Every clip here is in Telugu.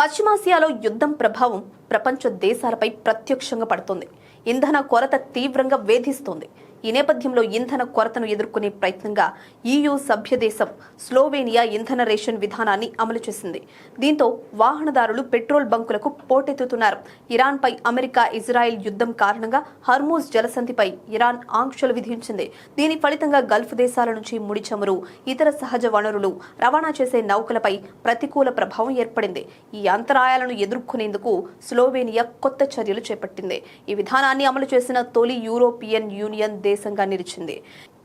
పశ్చిమాసియాలో యుద్ధం ప్రభావం ప్రపంచ దేశాలపై ప్రత్యక్షంగా పడుతోంది. ఇంధన కొరత తీవ్రంగా వేధిస్తోంది. ఈ నేపథ్యంలో ఇంధన కొరతను ఎదుర్కొనే ప్రయత్నంగా EU సభ్య దేశం స్లోవేనియా ఇంధన రేషన్ విధానాన్ని అమలు చేసింది. దీంతో వాహనదారులు పెట్రోల్ బంకులకు పోటెత్తుతున్నారు. ఇరాన్పై అమెరికా ఇజ్రాయెల్ యుద్ధం కారణంగా హర్మూజ్ జలసంధిపై ఇరాన్ ఆంక్షలు విధించింది. దీని ఫలితంగా గల్ఫ్ దేశాల నుంచి ముడి చమురు, ఇతర సహజ వనరులు రవాణా చేసే నౌకలపై ప్రతికూల ప్రభావం ఏర్పడింది. ఈ అంతరాయాలను ఎదుర్కొనేందుకు స్లోవేనియా కొత్త చర్యలు చేపట్టింది. ఈ విధానాన్ని అమలు చేసిన తొలి యూరోపియన్ యూనియన్ దేశంగా నిలిచింది.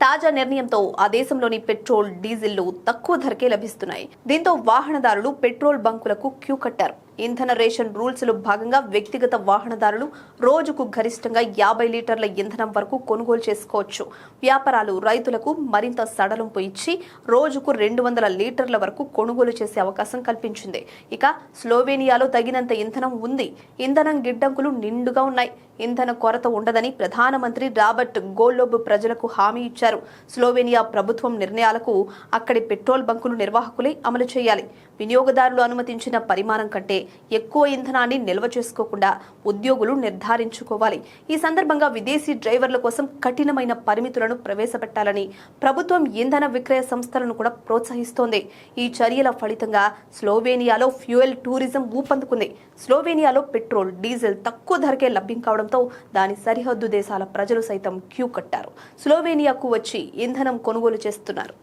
తాజా నిర్ణయంతో ఆ దేశంలోని పెట్రోల్, డీజిల్లు తక్కువ ధరకే లభిస్తున్నాయి. దీంతో వాహనదారులు పెట్రోల్ బంకులకు క్యూ కట్టారు. ఇంధన రేషన్ రూల్స్ లో భాగంగా వ్యక్తిగత వాహనదారులు రోజుకు గరిష్టంగా 50 లీటర్ల ఇంధనం వరకు కొనుగోలు చేసుకోవచ్చు. వ్యాపారాలు, రైతులకు మరింత సడలింపు ఇచ్చి రోజుకు 200 లీటర్ల వరకు కొనుగోలు చేసే అవకాశం కల్పించింది. ఇక స్లోవేనియాలో తగినంత ఇంధనం ఉంది. ఇంధనం గిడ్డంకులు నిండుగా ఉన్నాయి. ఇంధన కొరత ఉండదని ప్రధానమంత్రి రాబర్ట్ గోలోబ్ ప్రజలకు హామీ ఇచ్చారు. స్లోవేనియా ప్రభుత్వం నిర్ణయాలకు అక్కడి పెట్రోల్ బంకులు నిర్వాహకులే అమలు చేయాలి. వినియోగదారులు అనుమతించిన పరిమాణం కంటే ఎక్కువ ఇంధనాన్ని నిల్వ చేసుకోకుండా ఉద్యోగులు నిర్ధారించుకోవాలి. ఈ సందర్భంగా విదేశీ డ్రైవర్ల కోసం కఠినమైన పరిమితులను ప్రవేశపెట్టాలని ప్రభుత్వం ఇంధన విక్రయ సంస్థలను కూడా ప్రోత్సహిస్తోంది. ఈ చర్యల ఫలితంగా స్లోవేనియాలో ఫ్యూయల్ టూరిజం ఊపందుకుంది. స్లోవేనియాలో పెట్రోల్, డీజిల్ తక్కువ ధరకే లభ్యం కావడంతో దాని సరిహద్దు దేశాల ప్రజలు సైతం క్యూ కట్టారు. స్లోవేనియాకు వచ్చి ఇంధనం కొనుగోలు చేస్తున్నారు.